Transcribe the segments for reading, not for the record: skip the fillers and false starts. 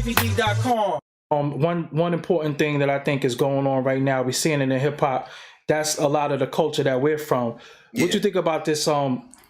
DVD.com. One important thing that I think is going on right now, we're seeing it in hip hop. That's a lot of the culture that we're from. What you think about this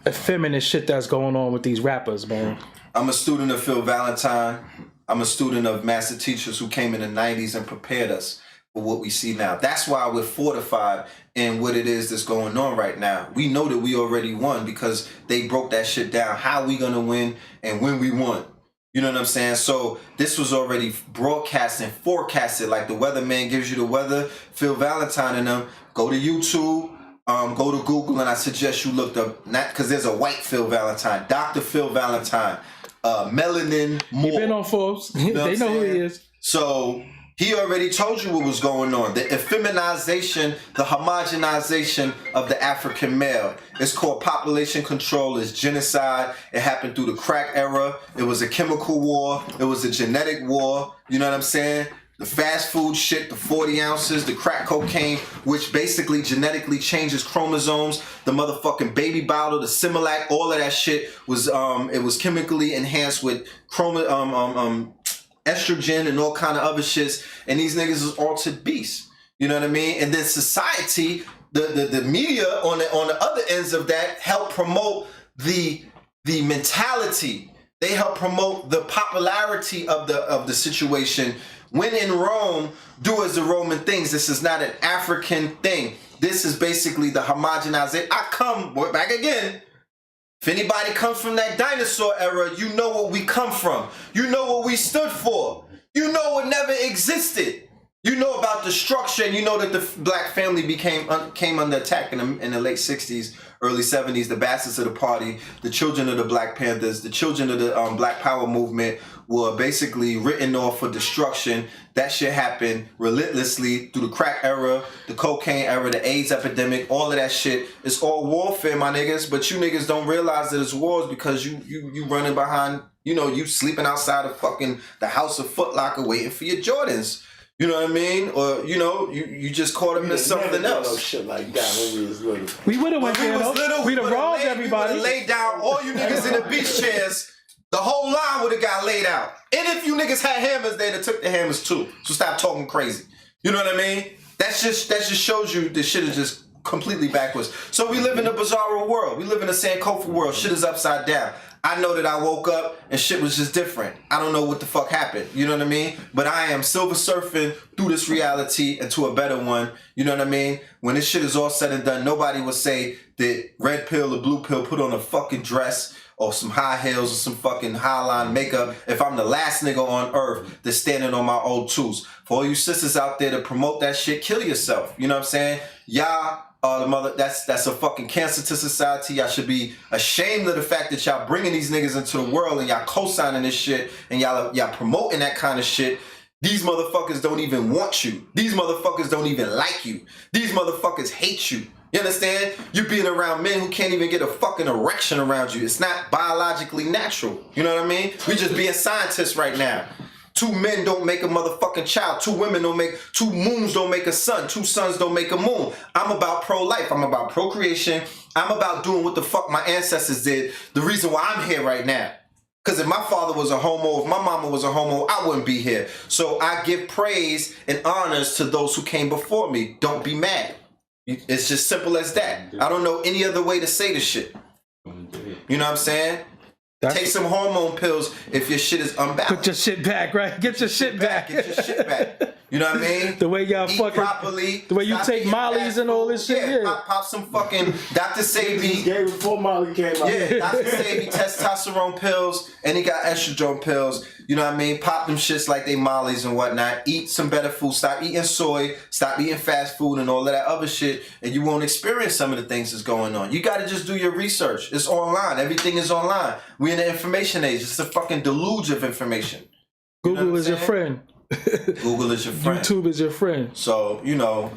effeminate shit that's going on with these rappers, man? I'm a student of Phil Valentine. I'm a student of master teachers who came in the 90s and prepared us for what we see now. That's why we're fortified in what it is that's going on right now. We know that we already won because they broke that shit down. How we gonna win and when we won. You know what I'm saying? So this was already broadcast and forecasted. Like the weatherman gives you the weather, Phil Valentine and them. Go to YouTube, go to Google, and I suggest you look up, not because there's a white Phil Valentine, Dr. Phil Valentine, Melanin Moore. He been on Forbes. You know They know who he is. So he already told you what was going on. The effeminization, the homogenization of the African male. It's called population control. It's genocide. It happened through the crack era. It was a chemical war. It was a genetic war. You know what I'm saying? The fast food shit, the 40 ounces, the crack cocaine, which basically genetically changes chromosomes, the motherfucking baby bottle, the Similac, all of that shit was it was chemically enhanced with estrogen and all kind of other shits, and these niggas is altered beasts. You know what I mean? And then society, the media on the other ends of that help promote the mentality. They help promote the popularity of the situation. When in Rome, do as the Roman things. This is not an African thing. This is basically the homogenization. I come back again. If anybody comes from that dinosaur era, you know what we come from. You know what we stood for. You know what never existed. You know about the structure, and you know that the black family came under attack in the late 60s, early 70s. The bastards of the party, the children of the Black Panthers, the children of the Black Power movement were basically written off for destruction. That shit happened relentlessly through the crack era, the cocaine era, the AIDS epidemic, all of that shit. It's all warfare, my niggas, but you niggas don't realize that it's wars because you running behind, you know, you sleeping outside of fucking the house of Foot Locker waiting for your Jordans. You know what I mean? Or, you know, you just caught him in something else. No shit like that when we was little. We would have went there, though. We'd have robbed everybody. We would have laid down all you niggas in the beach chairs. The whole line would have got laid out. And if you niggas had hammers, they'd have took the hammers too. So stop talking crazy. You know what I mean? That just shows you this shit is just completely backwards. So we live in a bizarre world. We live in a Sankofa world. Shit is upside down. I know that I woke up and shit was just different. I don't know what the fuck happened. You know what I mean? But I am silver surfing through this reality into a better one. You know what I mean? When this shit is all said and done, nobody will say that red pill or blue pill put on a fucking dress or some high heels or some fucking highline makeup if I'm the last nigga on earth that's standing on my old twos. For all you sisters out there to promote that shit, kill yourself. You know what I'm saying? Y'all that's a fucking cancer to society. Y'all should be ashamed of the fact that y'all bringing these niggas into the world and y'all co-signing this shit and y'all promoting that kind of shit. These motherfuckers don't even want you. These motherfuckers don't even like you. These motherfuckers hate you. You understand? You being around men who can't even get a fucking erection around you. It's not biologically natural. You know what I mean? We just being scientists right now. 2 men don't make a motherfucking child. 2 women don't make, 2 moons don't make a son. 2 sons don't make a moon. I'm about pro-life. I'm about procreation. I'm about doing what the fuck my ancestors did. The reason why I'm here right now. Because if my father was a homo, if my mama was a homo, I wouldn't be here. So I give praise and honors to those who came before me. Don't be mad. It's just simple as that. I don't know any other way to say this shit. You know what I'm saying? Take some hormone pills if your shit is unbalanced. Put your shit back, right? Get your shit back. Get your shit back. You know what I mean? The way y'all Eat fucking properly. The way you take mollies and all this shit. Yeah, pop some fucking Dr. Sebi. Gave before Molly came out. Yeah, Dr. Sebi testosterone pills, and he got estrogen pills. You know what I mean? Pop them shits like they mollies and whatnot. Eat some better food. Stop eating soy. Stop eating fast food and all of that other shit, and you won't experience some of the things that's going on. You got to just do your research. It's online. Everything is online. We in the information age. It's a fucking deluge of information. Google is your friend. Google is your friend. YouTube is your friend. So, you know.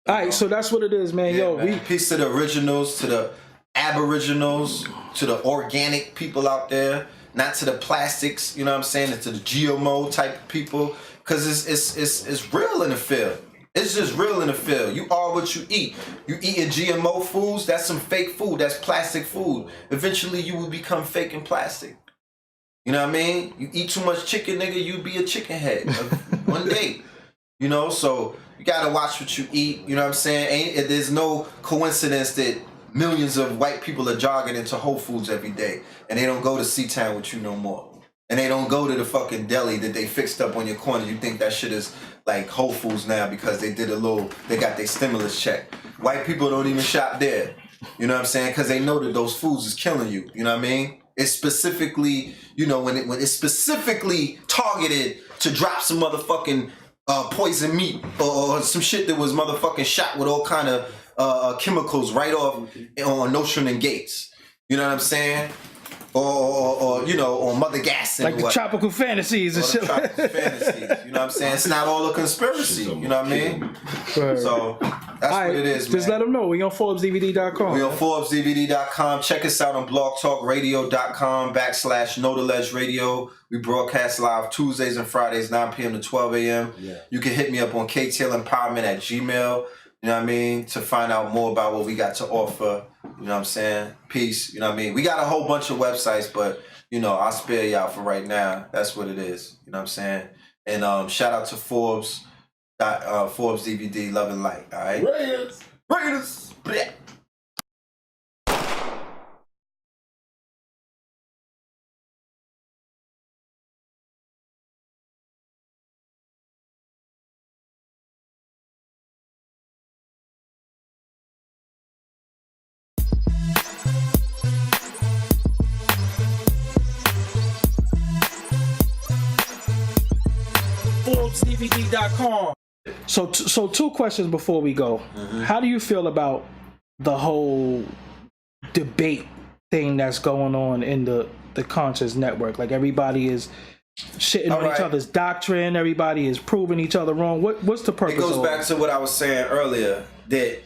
All right, so that's what it is, man. Yeah, Yo, man. Peace to the originals, to the aboriginals, to the organic people out there, not to the plastics, you know what I'm saying, and to the GMO type people, because it's real in the field. It's just real in the field. You are what you eat. You eating GMO foods, that's some fake food. That's plastic food. Eventually, you will become fake and plastic. You know what I mean? You eat too much chicken, nigga, you be a chicken head one day. You know, so you gotta watch what you eat. You know what I'm saying? There's no coincidence that millions of white people are jogging into Whole Foods every day, and they don't go to C-Town with you no more. And they don't go to the fucking deli that they fixed up on your corner. You think that shit is like Whole Foods now because they got their stimulus check. White people don't even shop there. You know what I'm saying? Because they know that those foods is killing you. You know what I mean? It's specifically, you know, when it's specifically targeted to drop some motherfucking poison meat or some shit that was motherfucking shot with all kind of chemicals right off on Nostrand and Gates. You know what I'm saying? Or you know, on Mother Gas and like the tropical fantasies and shit. Tropical fantasies. You know what I'm saying? It's not all a conspiracy. You know what I mean? Right. So that's what it is, man. Just let them know. We on ForbesDVD.com. We on ForbesDVD.com. Check us out on blogtalkradio.com/Know the Ledge Radio. We broadcast live Tuesdays and Fridays, 9 p.m. to 12 a.m. Yeah. You can hit me up on KTLEmpowerment@gmail.com. You know what I mean? To find out more about what we got to offer. You know what I'm saying? Peace. You know what I mean? We got a whole bunch of websites, but, you know, I'll spare y'all for right now. That's what it is. You know what I'm saying? And shout out to Forbes DVD, Love and Light. All right? Raiders. Blech. ForbesDVD.com. So two questions before we go. Mm-hmm. How do you feel about the whole debate thing that's going on in the Conscious Network? Like everybody is shitting on each other's doctrine. Everybody is proving each other wrong. What's the purpose? It goes back to what I was saying earlier, that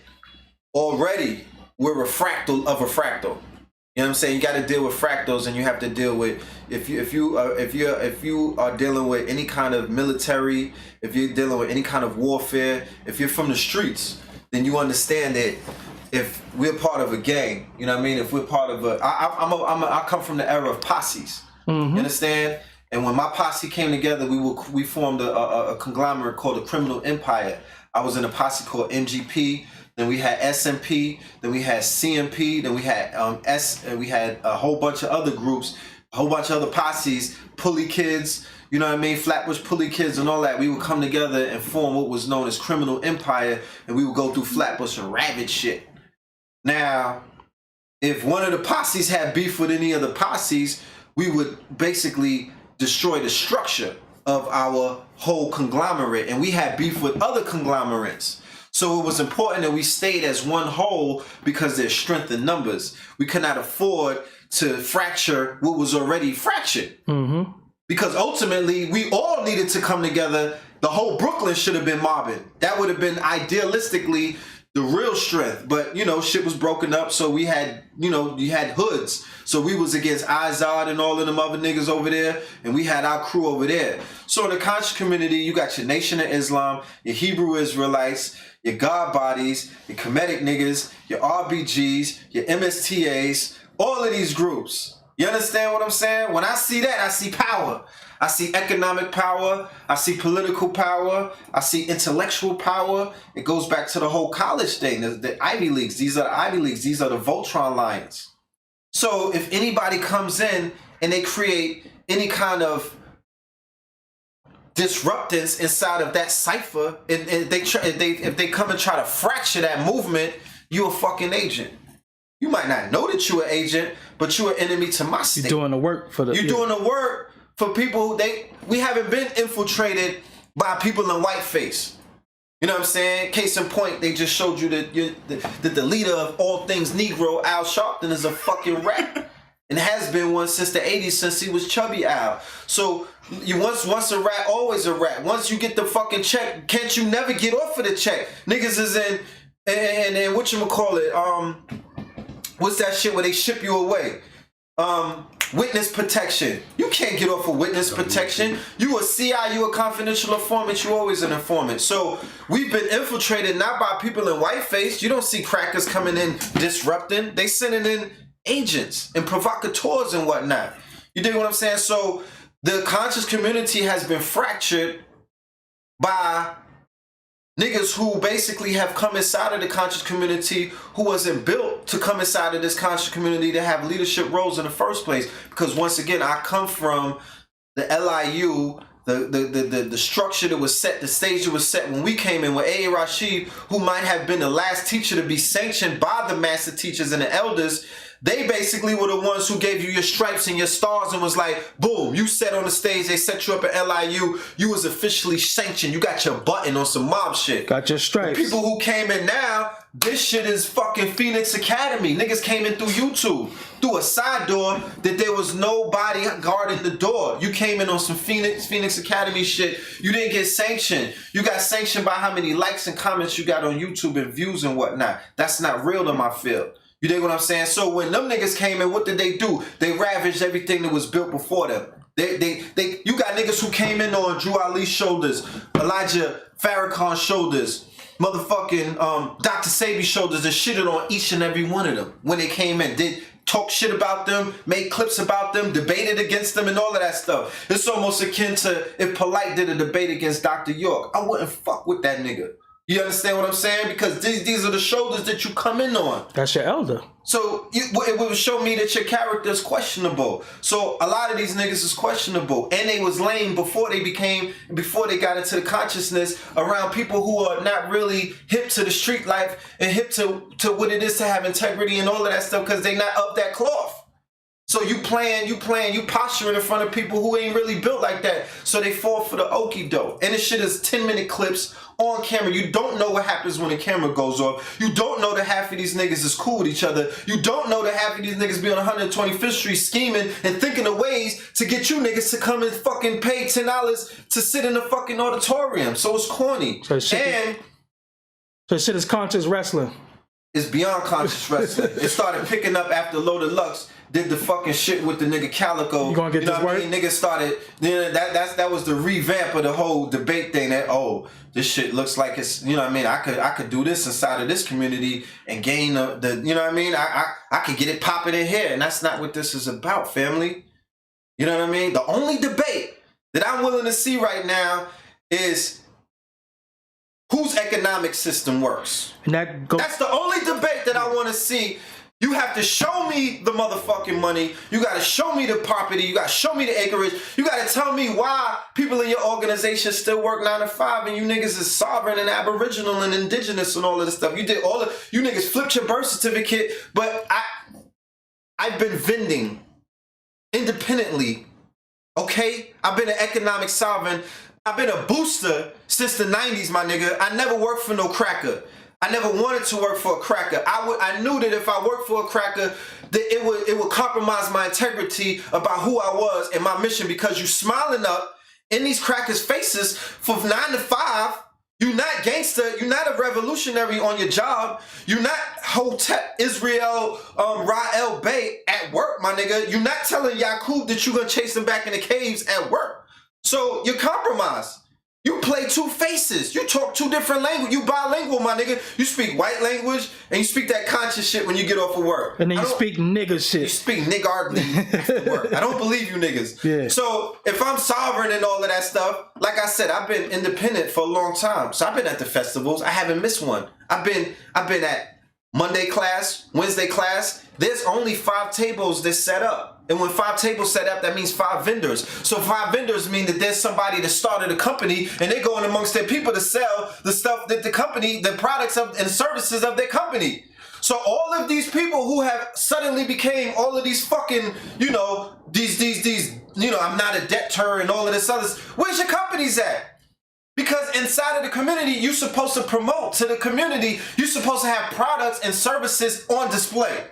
already we're a fractal of a fractal. You know what I'm saying? You got to deal with fractals, and you have to deal with if you are dealing with any kind of military, if you're dealing with any kind of warfare, if you're from the streets, then you understand that if we're part of a gang, you know what I mean? If we're part of I come from the era of posses. Mm-hmm. You understand? And when my posse came together, we formed a conglomerate called the Criminal Empire. I was in a posse called MGP. Then we had SMP, then we had CMP, then we had and we had a whole bunch of other groups, a whole bunch of other posses, Pulley Kids, you know what I mean, Flatbush Pulley Kids and all that. We would come together and form what was known as Criminal Empire, and we would go through Flatbush and ravage shit. Now, if one of the posses had beef with any of the posses, we would basically destroy the structure of our whole conglomerate, and we had beef with other conglomerates. So it was important that we stayed as one whole because there's strength in numbers. We could not afford to fracture what was already fractured. Mm-hmm. Because ultimately, we all needed to come together. The whole Brooklyn should have been mobbing. That would have been idealistically the real strength. But, you know, shit was broken up. So we had, you know, you had hoods. So we was against Izod and all of them other niggas over there. And we had our crew over there. So in the conscious community, you got your Nation of Islam, your Hebrew Israelites, your God Bodies, your Kemetic niggas, your RBGs, your MSTAs, all of these groups. You understand what I'm saying? When I see that, I see power. I see economic power. I see political power. I see intellectual power. It goes back to the whole college thing, the Ivy Leagues. These are the Ivy Leagues. These are the Voltron Lions. So if anybody comes in and they create any kind of disruptance inside of that cipher, and if they come and try to fracture that movement, you're a fucking agent. You might not know that you're an agent, but you're an enemy to my state. You're doing the work for doing the work for people. We haven't been infiltrated by people in whiteface. You know what I'm saying? Case in point, they just showed you that the leader of all things Negro, Al Sharpton, is a fucking rat. And has been one since the 80s, since he was Chubby Al. So you once a rat, always a rat. Once you get the fucking check, can't you never get off of the check? Niggas is in whatchamacallit, what's that shit where they ship you away? Witness protection. You can't get off of witness protection. You a CI, you a confidential informant, you always an informant. So we've been infiltrated not by people in whiteface. You don't see crackers coming in disrupting. They sending in agents and provocateurs and whatnot. You dig what I'm saying? So the conscious community has been fractured by niggas who basically have come inside of the conscious community who wasn't built to come inside of this conscious community to have leadership roles in the first place. Because once again, I come from the LIU, the structure that was set, the stage that was set when we came in with A.A. Rashid, who might have been the last teacher to be sanctioned by the master teachers and the elders. They basically were the ones who gave you your stripes and your stars and was like, boom, you sat on the stage, they set you up at LIU, you was officially sanctioned, you got your button on some mob shit. Got your stripes. The people who came in now, this shit is fucking Phoenix Academy. Niggas came in through YouTube, through a side door that there was nobody guarding the door. You came in on some Phoenix Academy shit. You didn't get sanctioned. You got sanctioned by how many likes and comments you got on YouTube and views and whatnot. That's not real in my field. You dig what I'm saying? So when them niggas came in, what did they do? They ravaged everything that was built before them. You got niggas who came in on Drew Ali's shoulders, Elijah Farrakhan's shoulders, motherfucking Dr. Sabi's shoulders, and shitted on each and every one of them when they came in. Did talk shit about them, made clips about them, debated against them, and all of that stuff. It's almost akin to if Polite did a debate against Dr. York. I wouldn't fuck with that nigga. You understand what I'm saying? Because these are the shoulders that you come in on. That's your elder. So it would show me that your character is questionable. So a lot of these niggas is questionable, and they was lame before they got into the consciousness around people who are not really hip to the street life and hip to what it is to have integrity and all of that stuff because they not of that cloth. So you posturing in front of people who ain't really built like that. So they fall for the okie doke. And this shit is 10-minute clips on camera. You don't know what happens when the camera goes off. You don't know that half of these niggas is cool with each other. You don't know that half of these niggas be on 125th Street scheming and thinking of ways to get you niggas to come and fucking pay $10 to sit in the fucking auditorium. So it's corny. So shit is conscious wrestling. It's beyond conscious wrestling. It started picking up after Loaded Lux did the fucking shit with the nigga Calico. You gonna get this work? Niggas started, that was the revamp of the whole debate thing that, oh, this shit looks like it's, you know what I mean, I could do this inside of this community and gain the you know what I mean, I could get it popping in here, and that's not what this is about, family. You know what I mean? The only debate that I'm willing to see right now is whose economic system works. And that's the only debate that I want to see. You have to show me the motherfucking money. You got to show me the property. You got to show me the acreage. You got to tell me why people in your organization still work 9 to 5 and you niggas is sovereign and aboriginal and indigenous and all of this stuff. You did all of, you niggas flipped your birth certificate, but I've been vending independently, okay? I've been an economic sovereign. I've been a booster since the 90s, my nigga. I never worked for no cracker. I never wanted to work for a cracker. I knew that if I worked for a cracker, that it would compromise my integrity about who I was and my mission, because you smiling up in these crackers' faces for 9 to 5. You're not gangster. You're not a revolutionary on your job. You're not Hotep Israel Ra'el Bey at work, my nigga. You're not telling Yaqub that you're going to chase him back in the caves at work. So you're compromised. You play two faces. You talk two different languages. You bilingual, my nigga. You speak white language and you speak that conscious shit when you get off of work. And then you speak nigga shit. You speak niggardly after work. I don't believe you niggas. Yeah. So if I'm sovereign and all of that stuff, like I said, I've been independent for a long time. So I've been at the festivals. I haven't missed one. I've been at Monday class, Wednesday class. There's only 5 tables that's set up. And when 5 tables set up, that means 5 vendors. So 5 vendors mean that there's somebody that started a company and they're going amongst their people to sell the stuff that the company, the products of and services of their company. So all of these people who have suddenly became all of these fucking, you know, these, you know, I'm not a debtor and all of this other, where's your companies at? Because inside of the community, you're supposed to promote to the community. You're supposed to have products and services on display.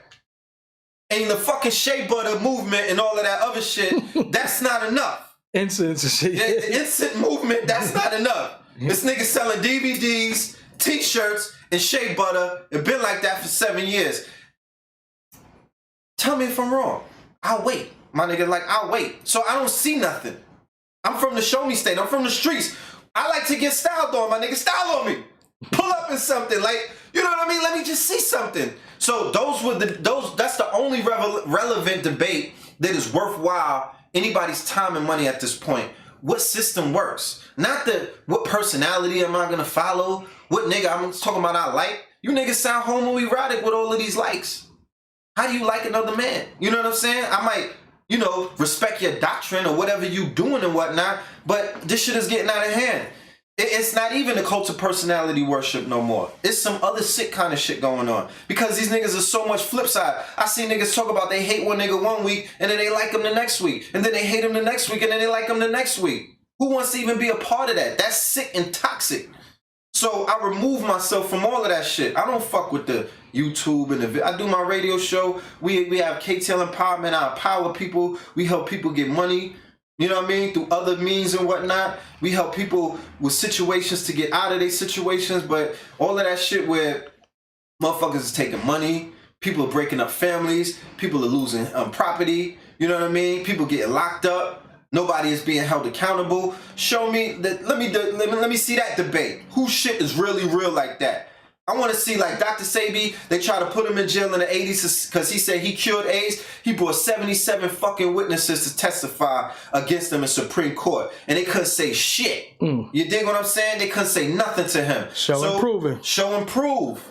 And the fucking shea butter movement and all of that other shit, that's not enough. Incense and shit. The instant movement, that's not enough. This nigga selling DVDs, t-shirts, and shea butter. It been like that for 7 years. Tell me if I'm wrong. I'll wait. My nigga, like, I'll wait. So I don't see nothing. I'm from the show me state. I'm from the streets. I like to get styled on, my nigga. Style on me. Pull up in something. Like, you know what I mean? Let me just see something. So that's the only relevant debate that is worthwhile anybody's time and money at this point. What system works? Not what personality am I gonna follow? What nigga I'm talking about I like? You niggas sound homoerotic with all of these likes. How do you like another man? You know what I'm saying? I might, respect your doctrine or whatever you doing and whatnot, but this shit is getting out of hand. It's not even a cult of personality worship no more. It's some other sick kind of shit going on. Because these niggas are so much flip side. I see niggas talk about they hate one nigga one week and then they like him the next week. And then they hate him the next week and then they like him the next week. Who wants to even be a part of that? That's sick and toxic. So I remove myself from all of that shit. I don't fuck with the YouTube and I do my radio show. We have KTL Empowerment. I empower people. We help people get money. You know what I mean? Through other means and whatnot. We help people with situations to get out of their situations. But all of that shit where motherfuckers is taking money, people are breaking up families, people are losing property. You know what I mean? People getting locked up. Nobody is being held accountable. Show me that. Let me see that debate. Whose shit is really real like that? I want to see, like Dr. Sebi, they tried to put him in jail in the 80s because he said he cured AIDS. He brought 77 fucking witnesses to testify against him in Supreme Court. And they couldn't say shit. You dig what I'm saying? They couldn't say nothing to him. Show and prove. Show and prove.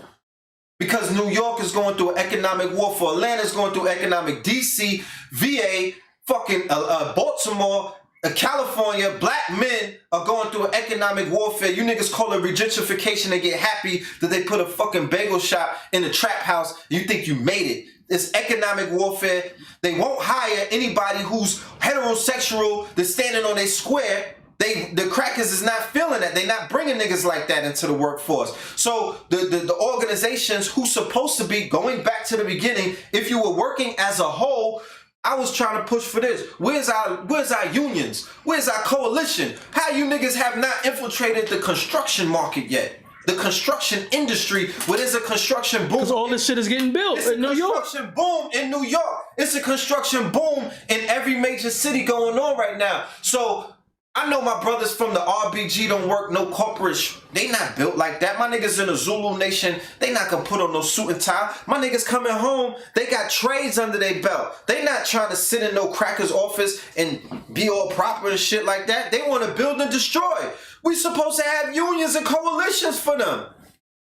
Because New York is going through economic warfare. Atlanta is going through economic. DC, VA, fucking Baltimore, California, black men are going through an economic warfare. You niggas call it regentrification. They get happy that they put a fucking bagel shop in a trap house. You think you made it. It's economic warfare. They won't hire anybody who's heterosexual that's standing on their square. The crackers is not feeling that. They not bringing niggas like that into the workforce. So the organizations who's supposed to be going back to the beginning, if you were working as a whole, I was trying to push for this. Where's our unions? Where's our coalition? How you niggas have not infiltrated the construction market yet? The construction industry, where there's a construction boom. Because all this shit is getting built in New York. It's a construction boom in New York. It's a construction boom in every major city going on right now. So I know my brothers from the RBG don't work no corporate. They not built like that. My niggas in the Zulu Nation, they not gonna put on no suit and tie. My niggas coming home, they got trades under their belt. They not trying to sit in no cracker's office and be all proper and shit like that. They want to build and destroy. We supposed to have unions and coalitions for them.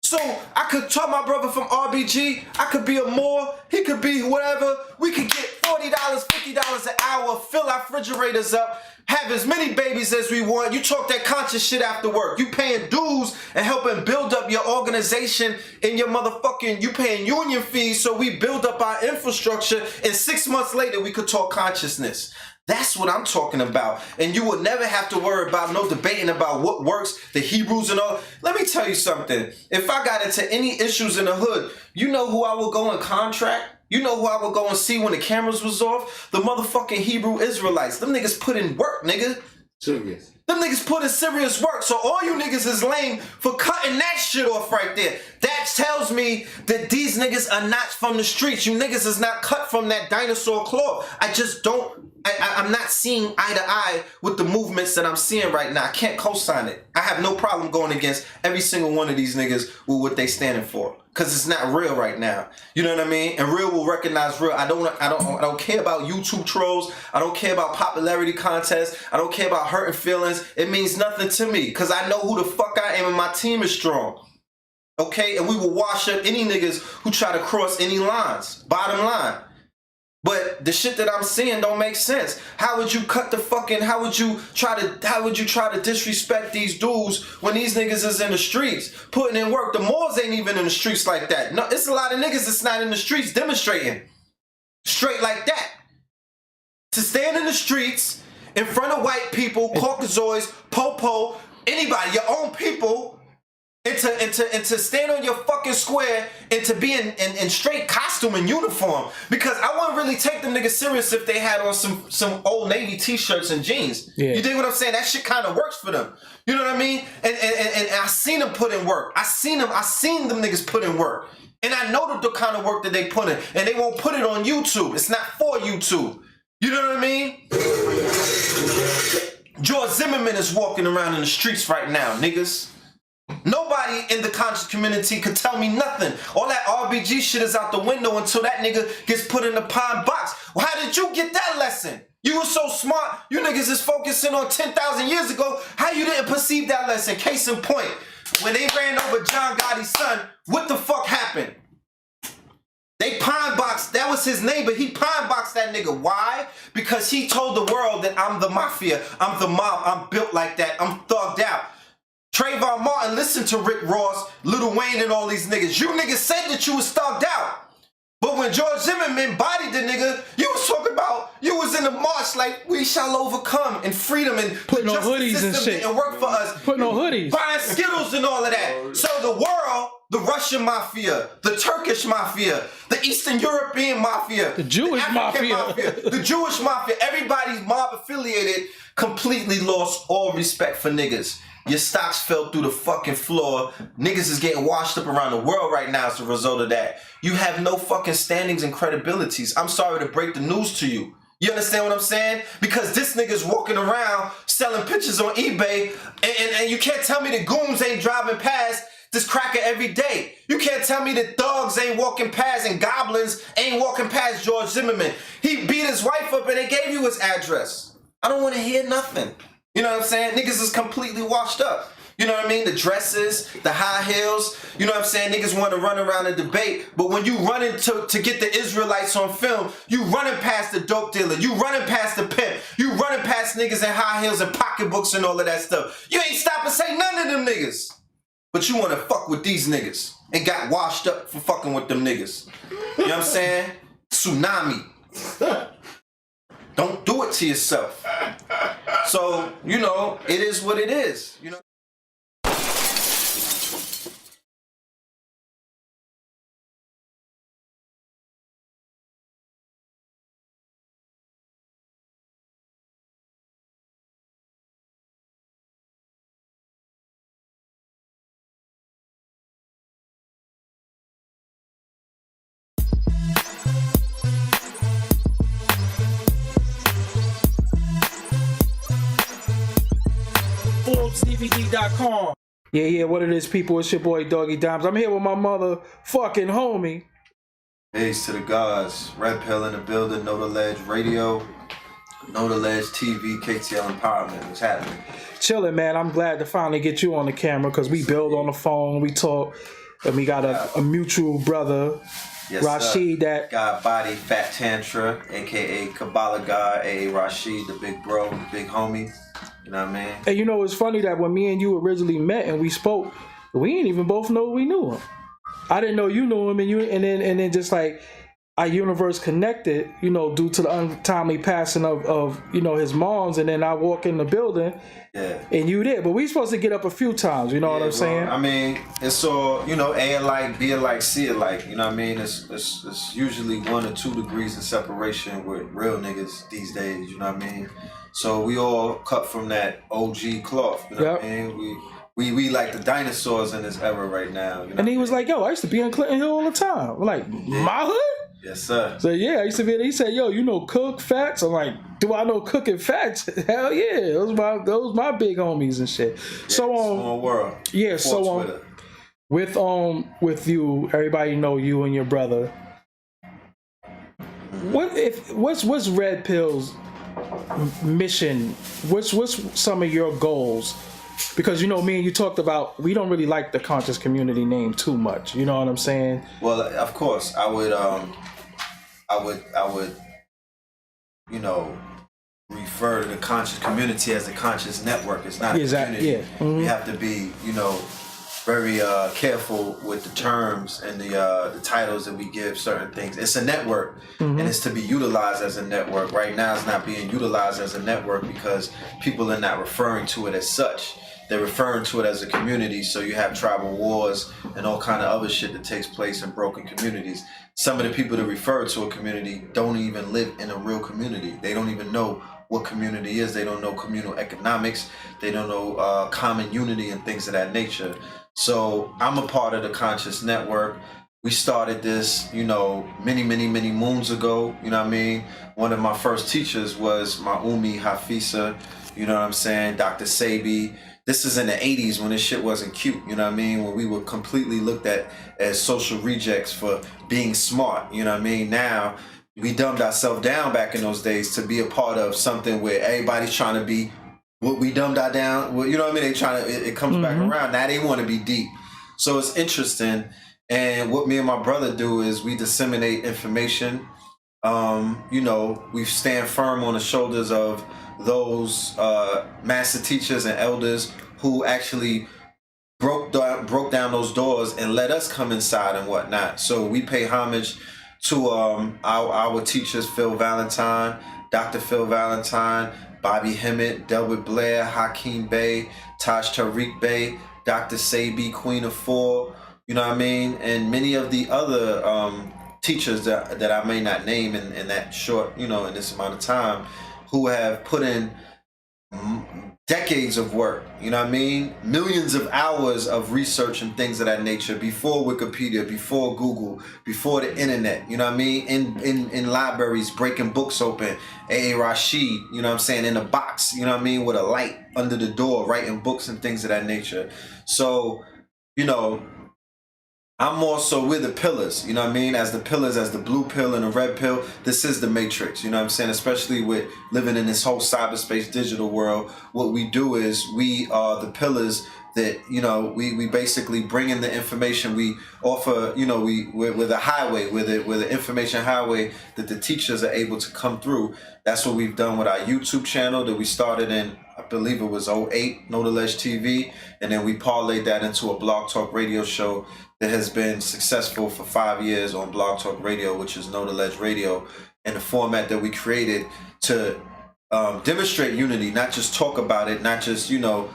So I could talk my brother from RBG. I could be a Moore. He could be whatever. We could get $40, $50 an hour, fill our refrigerators up, have as many babies as we want. You talk that conscious shit after work. You paying dues and helping build up your organization and your motherfucking, you paying union fees so we build up our infrastructure and 6 months later we could talk consciousness. That's what I'm talking about. And you will never have to worry about no debating about what works, the Hebrews and all. Let me tell you something. If I got into any issues in the hood, you know who I will go and contract? You know who I would go and see when the cameras was off? The motherfucking Hebrew Israelites. Them niggas put in work, nigga. Serious. Them niggas put in serious work. So all you niggas is lame for cutting that shit off right there. That tells me that these niggas are not from the streets. You niggas is not cut from that dinosaur cloth. I just don't, I'm not seeing eye to eye with the movements that I'm seeing right now. I can't co-sign it. I have no problem going against every single one of these niggas with what they standing for. Cause it's not real right now. You know what I mean? And real will recognize real. I don't care about YouTube trolls. I don't care about popularity contests. I don't care about hurting feelings. It means nothing to me. Cause I know who the fuck I am and my team is strong. Okay? And we will wash up any niggas who try to cross any lines. Bottom line. But the shit that I'm seeing don't make sense. How would you cut the fucking, how would you try to disrespect these dudes when these niggas is in the streets putting in work? The Moors ain't even in the streets like that. No, it's a lot of niggas that's not in the streets demonstrating straight like that. To stand in the streets in front of white people, Caucasoids, Popo, anybody, your own people, and to stand on your fucking square and to be in straight costume and uniform. Because I wouldn't really take them niggas serious if they had on some Old Navy t-shirts and jeans. Yeah. You dig what I'm saying? That shit kind of works for them. You know what I mean? And I seen them put in work. I seen them niggas put in work. And I know the kind of work that they put in. And they won't put it on YouTube. It's not for YouTube. You know what I mean? George Zimmerman is walking around in the streets right now, niggas. Nobody in the conscious community could tell me nothing. All that RBG shit is out the window until that nigga gets put in the pine box. How did you get that lesson? You were so smart. You niggas is focusing on 10,000 years ago. How you didn't perceive that lesson? Case in point, when they ran over John Gotti's son, what the fuck happened? They pine boxed, that was his name, but he pine boxed that nigga. Why? Because he told the world that I'm the mafia, I'm the mob, I'm built like that, I'm thugged out. Trayvon Martin listened to Rick Ross, Lil Wayne, and all these niggas. You niggas said that you was thugged out. But when George Zimmerman bodied the nigga, you was talking about, you was in the march like, we shall overcome and freedom and putting on hoodies and shit. And work for us. Putting on hoodies. Buying Skittles and all of that. So the world, the Russian mafia, the Turkish mafia, the Eastern European mafia, the Jewish mafia, the Jewish mafia, everybody's mob affiliated, completely lost all respect for niggas. Your stocks fell through the fucking floor. Niggas is getting washed up around the world right now as a result of that. You have no fucking standings and credibilities. I'm sorry to break the news to you. You understand what I'm saying? Because this nigga's walking around selling pictures on eBay and you can't tell me the goons ain't driving past this cracker every day. You can't tell me that thugs ain't walking past and goblins ain't walking past George Zimmerman. He beat his wife up and they gave you his address. I don't want to hear nothing. You know what I'm saying? Niggas is completely washed up. You know what I mean? The dresses, the high heels. You know what I'm saying? Niggas want to run around and debate. But when you running to get the Israelites on film, you running past the dope dealer. You running past the pimp. You running past niggas in high heels and pocketbooks and all of that stuff. You ain't stop and say none of them niggas. But you want to fuck with these niggas and got washed up for fucking with them niggas. You know what I'm saying? Tsunami. Don't do it to yourself. So, you know, it is what it is. You know. CBD.com. Yeah, what it is, people? It's your boy Doggy Dimes. I'm here with my motherfucking homie. Peace to the gods. Red Pill in the building. Know the Ledge Radio. Know the Ledge TV. KTL Empowerment. What's happening? Chilling, man. I'm glad to finally get you on the camera because we build on the phone, we talk, and we got a mutual brother, yes, Rashid. That God Body Fat Tantra, aka Kabbalah God, aka Rashid, the big bro, the big homie. You know what I mean? And you know, it's funny that when me and you originally met and we spoke, we didn't even both know we knew him. I didn't know you knew him, and then just like our universe connected, you know, due to the untimely passing of you know, his moms, and then I walk in the building, yeah, and you there. But we supposed to get up a few times, you know what I'm saying? I mean, it's all, you know, A alike, B alike, C alike. You know what I mean? It's usually 1 or 2 degrees of separation with real niggas these days. You know what I mean? So we all cut from that OG cloth. You know what I mean? We like the dinosaurs in this era right now. You know? And he was like, yo, I used to be in Clinton Hill all the time. I'm like, my hood? Yes, sir. So yeah, I used to be there. He said, yo, you know Cook Fats? I'm like, do I know Cook and Fats? Hell yeah. Those my big homies and shit. Yeah, so small world. Yeah, so with you, everybody know you and your brother. What's Red Pill's mission? What's some of your goals? Because, you know, me and you talked about, we don't really like the conscious community name too much. You know what I'm saying? Well, of course, I would, you know, refer to the conscious community as a conscious network. It's not a community. Yeah. Mm-hmm. You have to be, you know, very careful with the terms and the titles that we give certain things. It's a network, and it's to be utilized as a network. Right now, it's not being utilized as a network because people are not referring to it as such. They're referring to it as a community, so you have tribal wars and all kind of other shit that takes place in broken communities. Some of the people that refer to a community don't even live in a real community. They don't even know what community is. They don't know communal economics. They don't know common unity and things of that nature. So I'm a part of the Conscious Network. We started this, you know, many moons ago. You know what I mean? One of my first teachers was my Umi Hafisa, you know what I'm saying? Dr. Sabi. This is in the 80s when this shit wasn't cute, you know what I mean? When we were completely looked at as social rejects for being smart, you know what I mean? Now, we dumbed ourselves down back in those days to be a part of something where everybody's trying to be what we dumbed our down. Well, you know what I mean? They trying to. It comes back around. Now they want to be deep. So it's interesting. And what me and my brother do is we disseminate information. You know, we stand firm on the shoulders of those master teachers and elders who actually broke down those doors and let us come inside and whatnot. So we pay homage to our teachers, Phil Valentine, Dr. Phil Valentine, Bobby Hemmett, Delbert Blair, Hakeem Bey, Taj Tariq Bey, Dr. Sabi, Queen of Four, you know what I mean? And many of the other teachers that I may not name in that short, you know, in this amount of time, who have put in decades of work, you know what I mean? Millions of hours of research and things of that nature before Wikipedia, before Google, before the internet, you know what I mean? In libraries, breaking books open, A.A. Rashid, you know what I'm saying, in a box, you know what I mean, with a light under the door, writing books and things of that nature. So, you know, I'm more so with the pillars, you know what I mean? As the pillars, as the blue pill and the red pill, this is the matrix, you know what I'm saying? Especially with living in this whole cyberspace digital world, what we do is we are the pillars that, you know, we basically bring in the information. We offer, you know, we're the highway, we're the information highway that the teachers are able to come through. That's what we've done with our YouTube channel that we started in, I believe it was 08, Know the Ledge TV, and then we parlayed that into a Blog Talk radio show that has been successful for 5 years on Blog Talk Radio, which is Know the Ledge Radio, and the format that we created to demonstrate unity, not just talk about it, not just, you know,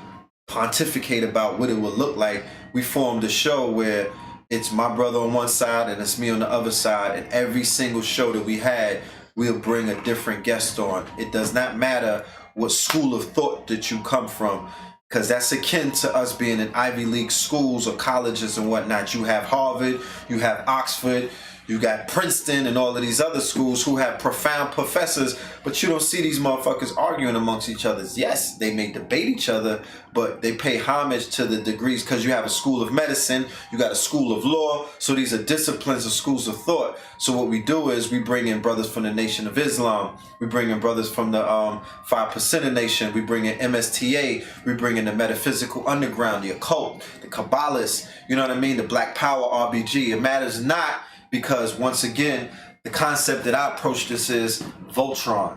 pontificate about what it would look like. We formed a show where it's my brother on one side and it's me on the other side, and every single show that we had, we'll bring a different guest on. It does not matter what school of thought that you come from, because that's akin to us being in Ivy League schools or colleges and whatnot. You have Harvard, you have Oxford, you got Princeton and all of these other schools who have profound professors, but you don't see these motherfuckers arguing amongst each other. Yes, they may debate each other, but they pay homage to the degrees, because you have a school of medicine, you got a school of law, so these are disciplines or schools of thought. So what we do is we bring in brothers from the Nation of Islam, we bring in brothers from the 5% Nation, we bring in MSTA, we bring in the Metaphysical Underground, the occult, the Kabbalists, you know what I mean, the Black Power RBG. It matters not, because once again, the concept that I approach this is Voltron.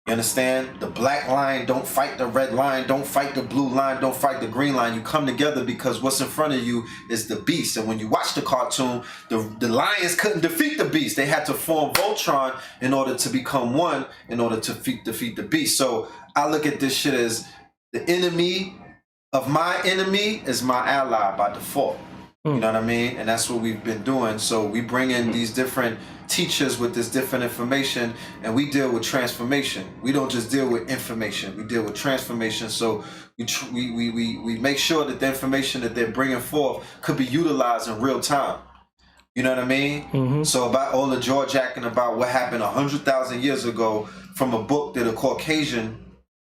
You understand? The black line don't fight the red line, don't fight the blue line, don't fight the green line. You come together because what's in front of you is the beast. And when you watch the cartoon, the lions couldn't defeat the beast. They had to form Voltron in order to become one, in order to defeat the beast. So I look at this shit as the enemy of my enemy is my ally by default. You know what I mean? And that's what we've been doing. So we bring in these different teachers with this different information, and we deal with transformation. We don't just deal with information. We deal with transformation. So we make sure that the information that they're bringing forth could be utilized in real time. You know what I mean? So about all the jaw jacking about what happened 100,000 years ago from a book that a Caucasian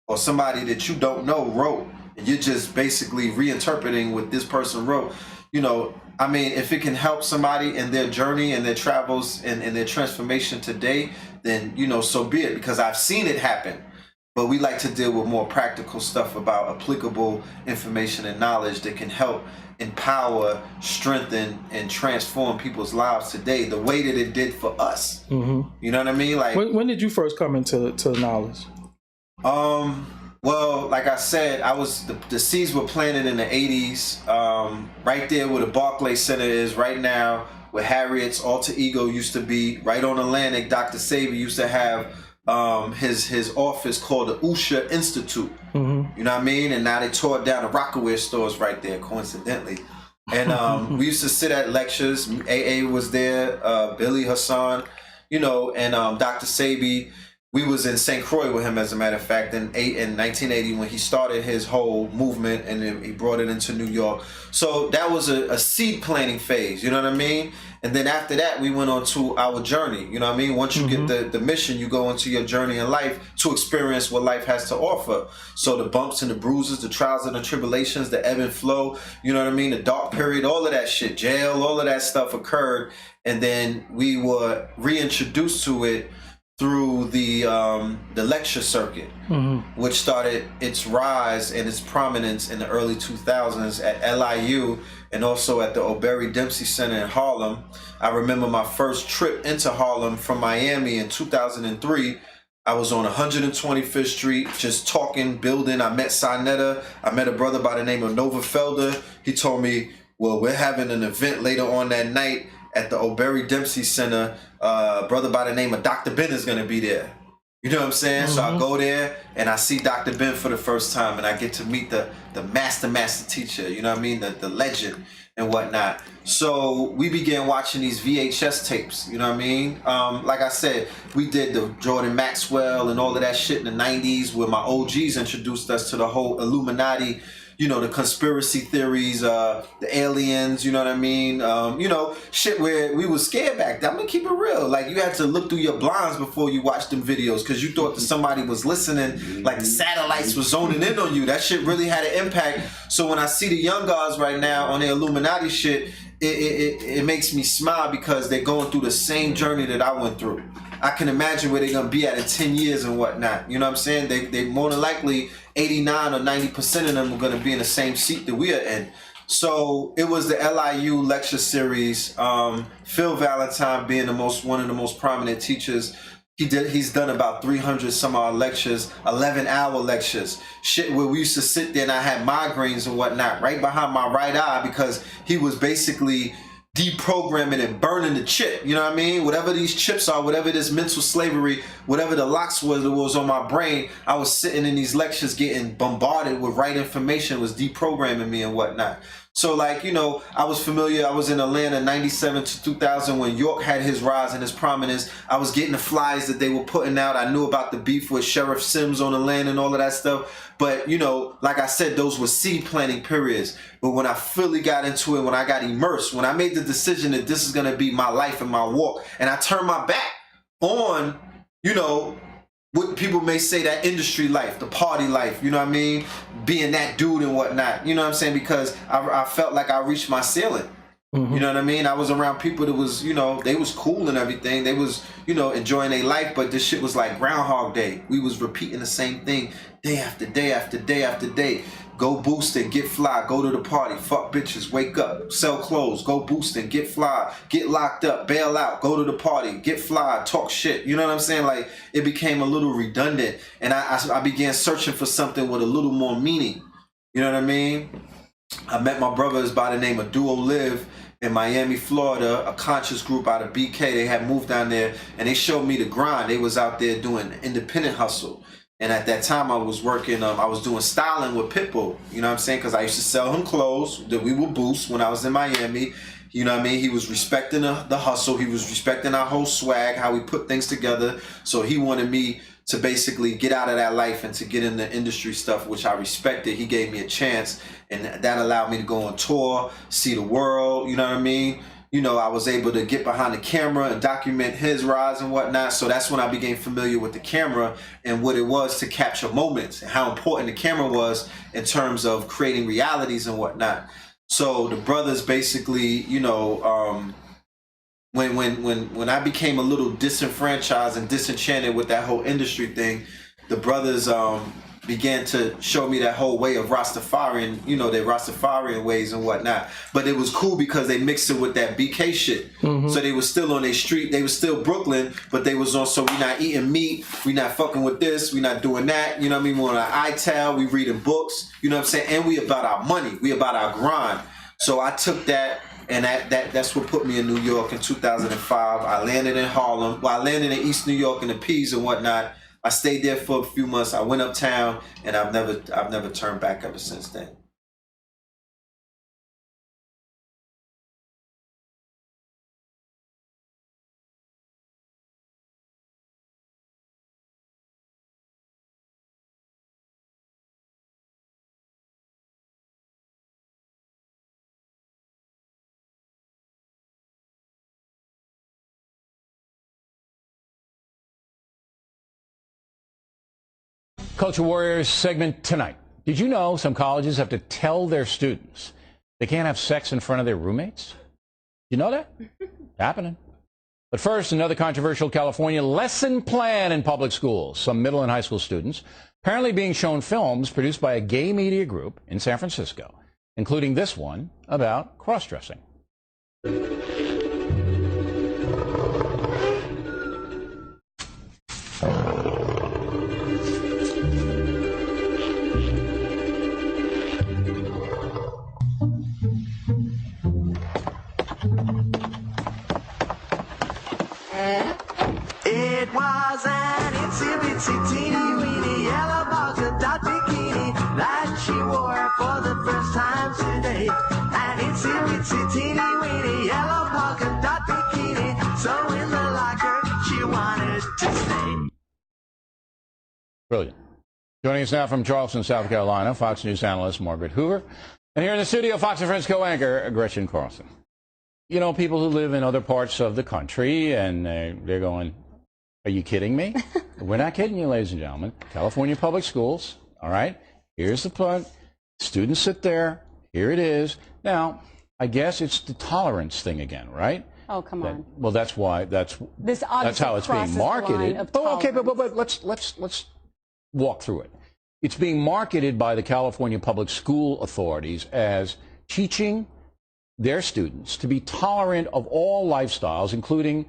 or somebody that you don't know wrote, and you're just basically reinterpreting what this person wrote. You know, I mean, if it can help somebody in their journey and their travels and their transformation today, then, you know, so be it, because I've seen it happen. But we like to deal with more practical stuff about applicable information and knowledge that can help empower, strengthen, and transform people's lives today the way that it did for us. You know what I mean? Like, when did you first come into knowledge? Well, like I said, the seeds were planted in the 80s, right there where the Barclays Center is right now, where Harriet's alter ego used to be, right on Atlantic. Dr. Sabi used to have his office called the Usha Institute. You know what I mean? And now they tore down the Rockaware stores right there, coincidentally. And we used to sit at lectures. AA was there, Billy Hassan, you know, and Dr. Sabi. We was in St. Croix with him, as a matter of fact, in 1980 when he started his whole movement, and then he brought it into New York. So that was a seed planting phase, you know what I mean? And then after that, we went on to our journey. You know what I mean? Once you get the mission, you go into your journey in life to experience what life has to offer. So the bumps and the bruises, the trials and the tribulations, the ebb and flow, you know what I mean? The dark period, all of that shit, jail, all of that stuff occurred. And then we were reintroduced to it through the lecture circuit, which started its rise and its prominence in the early 2000s at LIU and also at the O'Berry Dempsey Center in Harlem. I remember my first trip into Harlem from Miami in 2003. I was on 125th Street just talking, building. I met Sinetta. I met a brother by the name of Nova Felder. He told me, well, we're having an event later on that night at the O'Berry Dempsey Center. Brother by the name of Dr. Ben is going to be there. You know what I'm saying? So I go there and I see Dr. Ben for the first time, and I get to meet the master teacher, you know what I mean? The legend and whatnot. So we began watching these VHS tapes, you know what I mean? Like I said, we did the Jordan Maxwell and all of that shit in the 90s where my OGs introduced us to the whole Illuminati, you know, the conspiracy theories, the aliens, you know what I mean? You know, shit where we was scared back then. I'm gonna keep it real. Like, you had to look through your blinds before you watched them videos because you thought that somebody was listening, like the satellites were zoning in on you. That shit really had an impact. So when I see the young guys right now on their Illuminati shit, it makes me smile because they're going through the same journey that I went through. I can imagine where they're gonna be at in 10 years and whatnot. You know what I'm saying? They more than likely 89 or 90% of them are gonna be in the same seat that we are in. So it was the LIU lecture series. Phil Valentine being one of the most prominent teachers. He's done about 300 some odd lectures, 11-hour lectures. Shit where we used to sit there and I had migraines and whatnot right behind my right eye because he was basically deprogramming and burning the chip, you know what I mean? Whatever these chips are, whatever this mental slavery, whatever the locks was that was on my brain, I was sitting in these lectures getting bombarded with right information, was deprogramming me and whatnot. So like, you know, I was familiar, I was in Atlanta 97 to 2000 when York had his rise and his prominence. I was getting the flyers that they were putting out. I knew about the beef with Sheriff Sims on the land and all of that stuff. But, you know, like I said, those were seed planting periods. But when I fully got into it, when I got immersed, when I made the decision that this is going to be my life and my walk, and I turned my back on, you know, what people may say, that industry life, the party life, you know what I mean? Being that dude and whatnot, you know what I'm saying? Because I felt like I reached my ceiling. You know what I mean? I was around people that was, you know, they was cool and everything. They was, you know, enjoying their life, but this shit was like Groundhog Day. We was repeating the same thing day after day after day after day. Go boosting, get fly, go to the party, fuck bitches, wake up, sell clothes, go boosting, get fly, get locked up, bail out, go to the party, get fly, talk shit. You know what I'm saying? Like, it became a little redundant, and I began searching for something with a little more meaning. You know what I mean? I met my brothers by the name of Duo Live in Miami, Florida, a conscious group out of BK. They had moved down there, and they showed me the grind. They was out there doing independent hustle. And at that time, I was working, I was doing styling with Pitbull, you know what I'm saying? Because I used to sell him clothes that we would boost when I was in Miami. You know what I mean? He was respecting the hustle. He was respecting our whole swag, how we put things together. So he wanted me to basically get out of that life and to get in the industry stuff, which I respected. He gave me a chance, and that allowed me to go on tour, see the world, you know what I mean? You know, I was able to get behind the camera and document his rise and whatnot. So that's when I became familiar with the camera and what it was to capture moments and how important the camera was in terms of creating realities and whatnot. So the brothers basically, you know, when I became a little disenfranchised and disenchanted with that whole industry thing, the brothers began to show me that whole way of Rastafarian, you know, their Rastafarian ways and whatnot. But it was cool because they mixed it with that BK shit. So they was still on their street, they was still Brooklyn, but they was also, we not eating meat, we not fucking with this, we not doing that, you know what I mean? We're on our iTal, we reading books, you know what I'm saying? And we about our money, we about our grind. So I took that, and that's what put me in New York in 2005. I landed in Harlem. Well, I landed in East New York in the P's and whatnot. I stayed there for a few months. I went uptown, and I've never turned back ever since then. Culture Warriors segment tonight. Did you know some colleges have to tell their students they can't have sex in front of their roommates? You know that? Happening. But first, another controversial California lesson plan in public schools. Some middle and high school students apparently being shown films produced by a gay media group in San Francisco, including this one about cross-dressing. It was an itsy bitsy teeny weeny yellow polka dot bikini that she wore for the first time today. An itsy bitsy teeny weeny yellow polka dot bikini, so in the locker she wanted to stay. Brilliant. Joining us now from Charleston, South Carolina, Fox News analyst Margaret Hoover. And here in the studio, Fox and Friends co-anchor Gretchen Carlson. You know, people who live in other parts of the country, and they're going, are you kidding me? We're not kidding you, ladies and gentlemen. California public schools, all right? Here's the point. Students sit there. Here it is. Now, I guess it's the tolerance thing again, right? Oh, come on. Well, that's how it's being marketed. Okay, but let's walk through it. It's being marketed by the California public school authorities as teaching their students to be tolerant of all lifestyles, including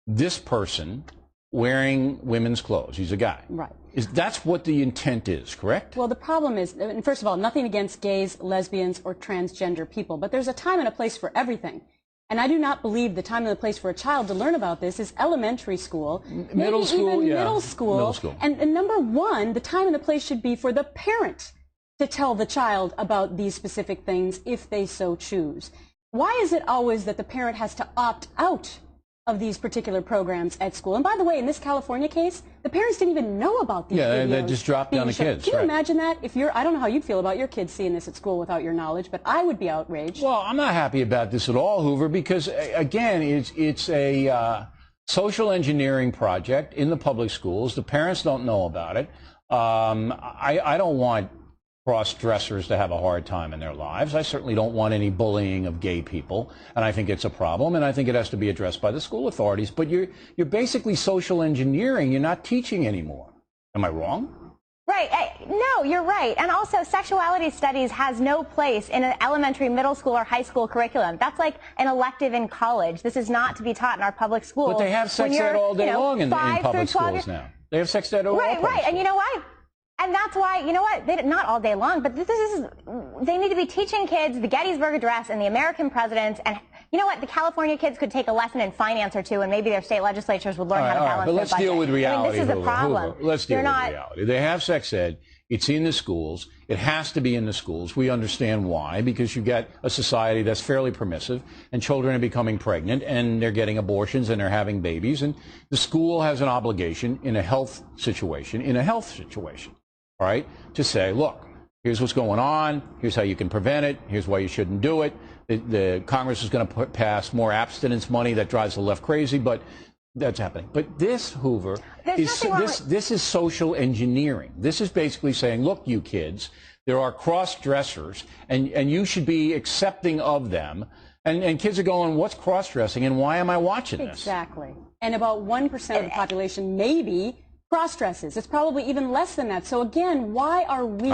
this person wearing women's clothes. He's a guy. Right. That's what the intent is, correct? Well, the problem is, and first of all, nothing against gays, lesbians, or transgender people, but there's a time and a place for everything. And I do not believe the time and the place for a child to learn about this is elementary school, middle school, even middle school. And number one, the time and the place should be for the parent to tell the child about these specific things if they so choose. Why is it always that the parent has to opt out of these particular programs at school? And by the way, in this California case, the parents didn't even know about these videos. Yeah, they just dropped down the kids. Can you imagine that? I don't know how you'd feel about your kids seeing this at school without your knowledge, but I would be outraged. Well, I'm not happy about this at all, Hoover, because, again, it's a social engineering project in the public schools. The parents don't know about it. I don't want cross-dressers to have a hard time in their lives. I certainly don't want any bullying of gay people, and I think it's a problem, and I think it has to be addressed by the school authorities. But you're basically social engineering. You're not teaching anymore. Am I wrong? Right. No, you're right. And also, sexuality studies has no place in an elementary, middle school, or high school curriculum. That's like an elective in college. This is not to be taught in our public schools. But they have sex ed all day long in public schools now. They have sex ed all day long. Right. And you know what? And that's why, you know what, not all day long, but they need to be teaching kids the Gettysburg Address and the American presidents. And you know what, the California kids could take a lesson in finance or two, and maybe their state legislatures would learn how to balance their budget. But let's deal with reality. I mean, this is a problem. Let's deal with reality. They have sex ed. It's in the schools. It has to be in the schools. We understand why, because you get a society that's fairly permissive, and children are becoming pregnant, and they're getting abortions, and they're having babies. And the school has an obligation in a health situation, all right, to say, look, here's what's going on, here's how you can prevent it, here's why you shouldn't do it. The Congress is going to pass more abstinence money that drives the left crazy, but that's happening. But this, Hoover, this is social engineering. This is basically saying, look, you kids, there are cross-dressers, and you should be accepting of them. And kids are going, what's cross-dressing, and why am I watching this? Exactly. And about 1% of the population maybe cross-dresses. It's probably even less than that. So again, why are we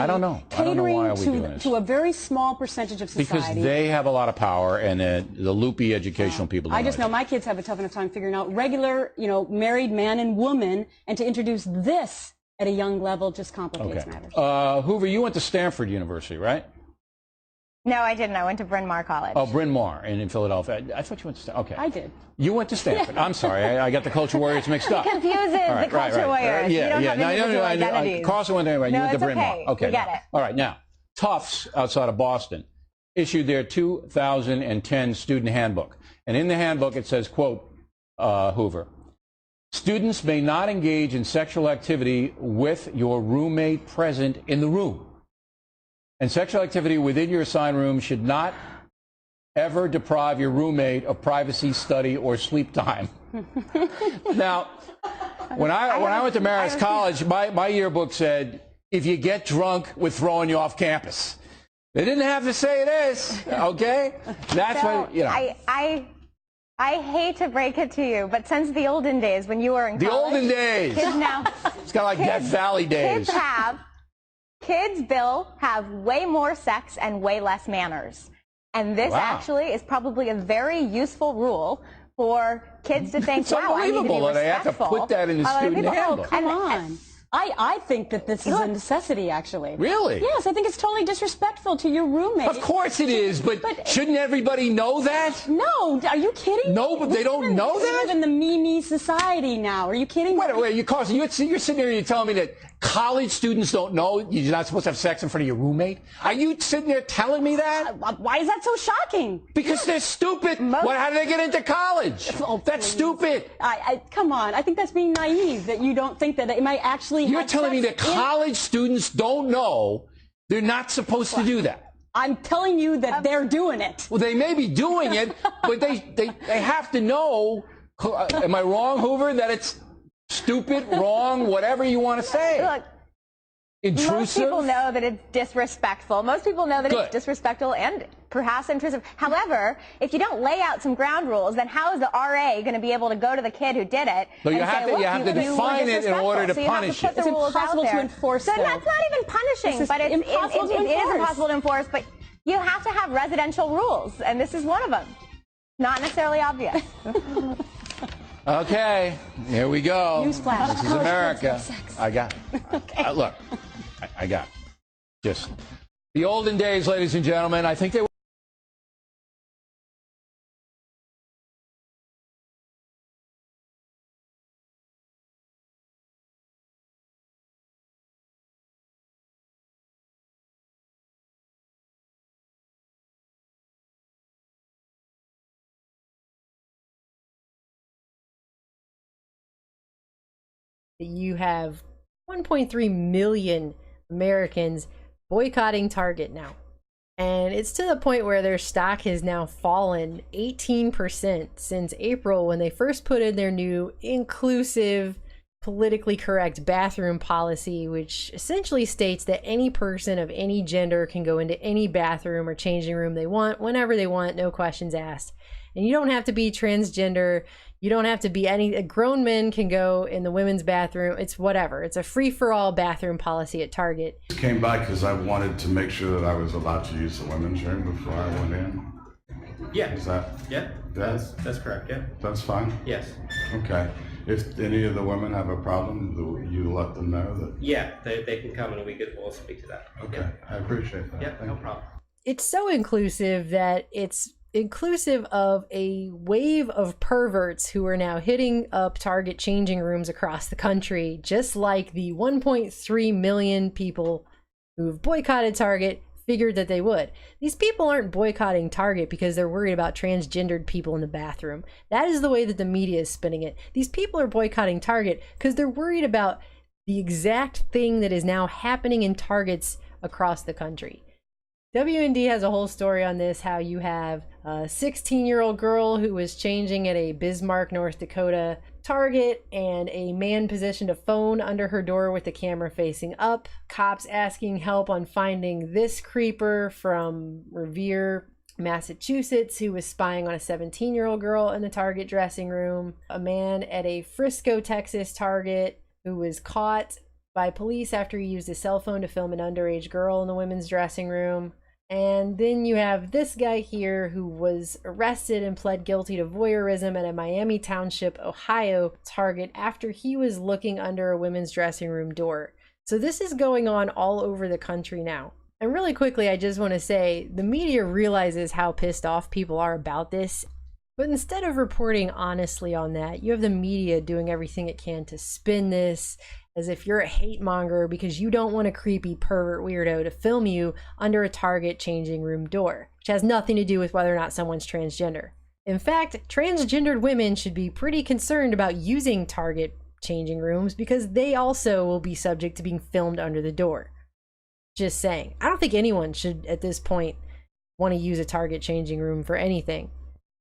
catering to a very small percentage of society? Because they have a lot of power, and the loopy educational people don't. I just know my kids have a tough enough time figuring out regular, married man and woman, and to introduce this at a young level just complicates matters. Hoover, you went to Stanford University, right? No, I didn't. I went to Bryn Mawr College. Oh, Bryn Mawr in Philadelphia. I thought you went to Stanford. Okay. I did. You went to Stanford. I'm sorry. I got the Culture Warriors mixed up. It confuses the Culture Warriors. You don't have individual identities. Carlson went there. You went to Bryn Mawr. Okay. You get it. All right. Now, Tufts, outside of Boston, issued their 2010 student handbook. And in the handbook, it says, quote, Hoover, students may not engage in sexual activity with your roommate present in the room. And sexual activity within your assigned room should not ever deprive your roommate of privacy, study, or sleep time. Now, when I went to Marist College, my yearbook said, if you get drunk, we're throwing you off campus. They didn't have to say this, okay? That's So, what, you know. I hate to break it to you, but since the olden days when you were in The college, olden days. kids now, It's kind of like Death Valley days. Kids, Bill, have way more sex and way less manners. And this Wow. actually is probably a very useful rule for kids to think, It's wow, I need to be unbelievable that they have to respectful put that in the of other student people. handbook. Come on. I think that this is a necessity, actually. Really? Yes, I think it's totally disrespectful to your roommate. Of course it is, but shouldn't everybody know that? No, are you kidding? No, but they don't know We that? live in the me society now. Are you kidding? Wait, you're sitting there and you're telling me that college students don't know you're not supposed to have sex in front of your roommate? Are you sitting there telling me that? Why is that so shocking? Because they're stupid. How did they get into college? Oh, That's please. stupid. Come on. I think that's being naive, that you don't think that it might actually You're have telling me sex that college students don't know they're not supposed to do that. I'm telling you that they're doing it. Well, they may be doing it, but they have to know. Am I wrong, Hoover, that it's stupid, wrong, whatever you want to say? Look, Intrusive? most people know that it's disrespectful. Most people know that it's disrespectful and perhaps intrusive. However, if you don't lay out some ground rules, then how is the RA going to be able to go to the kid who did it So you and have say, to- look, you have to you define were it in order to disrespectful. So you punish have to put it. the rules impossible out to there. enforce, So though. that's not even punishing, This but is impossible to it is enforce. impossible to enforce. But you have to have residential rules, and this is one of them. Not necessarily obvious. Okay, here we go. Newsflash. This is College America. kids have sex. I got it. Okay. Look, I got it. Just the olden days, ladies and gentlemen. I think they were. You have 1.3 million Americans boycotting Target now. And it's to the point where their stock has now fallen 18% since April when they first put in their new inclusive, politically correct bathroom policy, which essentially states that any person of any gender can go into any bathroom or changing room they want, whenever they want, no questions asked. And you don't have to be transgender. You don't have to be any. Grown men can go in the women's bathroom. It's whatever. It's a free-for-all bathroom policy at Target. Came by because I wanted to make sure that I was allowed to use the women's room before I went in. Yeah. Is that? Yeah. That's correct. Yeah. That's fine? Yes. Okay. If any of the women have a problem, do you let them know that? Yeah. They can come and we'll speak to that. Okay. I appreciate that. Yeah. Thank No you. problem. It's so inclusive that it's inclusive of a wave of perverts who are now hitting up Target changing rooms across the country, just like the 1.3 million people who've boycotted Target figured that they would. These people aren't boycotting Target because they're worried about transgendered people in the bathroom. That is the way that the media is spinning it. These people are boycotting Target because they're worried about the exact thing that is now happening in Targets across the country. WND has a whole story on this, how you have a 16-year-old girl who was changing at a Bismarck, North Dakota Target, and a man positioned a phone under her door with the camera facing up. Cops asking help on finding this creeper from Revere, Massachusetts, who was spying on a 17-year-old girl in the Target dressing room. A man at a Frisco, Texas Target who was caught by police after he used his cell phone to film an underage girl in the women's dressing room. And then you have this guy here who was arrested and pled guilty to voyeurism at a Miami Township, Ohio Target after he was looking under a women's dressing room door. So this is going on all over the country now. And really quickly, I just want to say the media realizes how pissed off people are about this. But instead of reporting honestly on that, you have the media doing everything it can to spin this as if you're a hate monger because you don't want a creepy pervert weirdo to film you under a Target changing room door, which has nothing to do with whether or not someone's transgender. In fact, transgendered women should be pretty concerned about using Target changing rooms because they also will be subject to being filmed under the door. Just saying. I don't think anyone should at this point want to use a Target changing room for anything.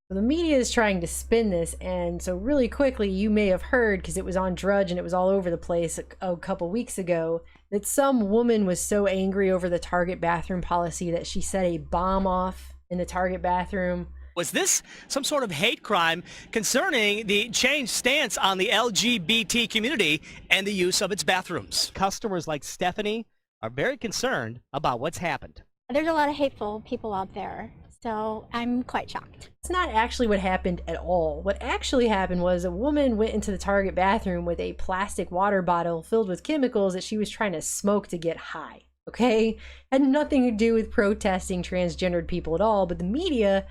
The media is trying to spin this, and so really quickly, you may have heard, because it was on Drudge and it was all over the place a couple weeks ago, that some woman was so angry over the Target bathroom policy that she set a bomb off in the Target bathroom. Was this some sort of hate crime concerning the changed stance on the LGBT community and the use of its bathrooms? Customers like Stephanie are very concerned about what's happened. There's a lot of hateful people out there, so I'm quite shocked. It's not actually what happened at all. What actually happened was a woman went into the Target bathroom with a plastic water bottle filled with chemicals that she was trying to smoke to get high. Okay? Had nothing to do with protesting transgendered people at all, but the media,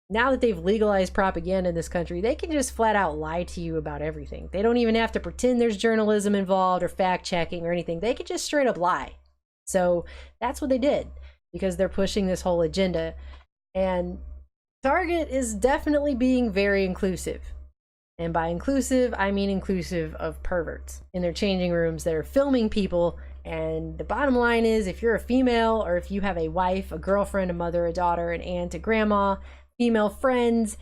now that they've legalized propaganda in this country, they can just flat out lie to you about everything. They don't even have to pretend there's journalism involved or fact checking or anything. They could just straight up lie. So that's what they did, because they're pushing this whole agenda. And Target is definitely being very inclusive. And by inclusive, I mean inclusive of perverts in their changing rooms that are filming people. And the bottom line is, if you're a female, or if you have a wife, a girlfriend, a mother, a daughter, an aunt, a grandma, female friends,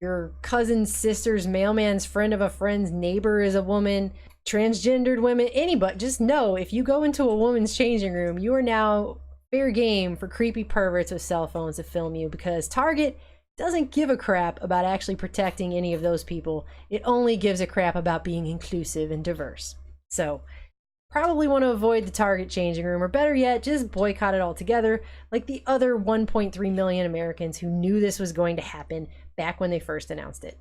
your cousin's sister's mailman's friend of a friend's neighbor is a woman, transgendered women, anybody, just know if you go into a woman's changing room, you are now fair game for creepy perverts with cell phones to film you, because Target doesn't give a crap about actually protecting any of those people. It only gives a crap about being inclusive and diverse. So probably want to avoid the Target changing room, or better yet, just boycott it altogether, like the other 1.3 million Americans who knew this was going to happen back when they first announced it.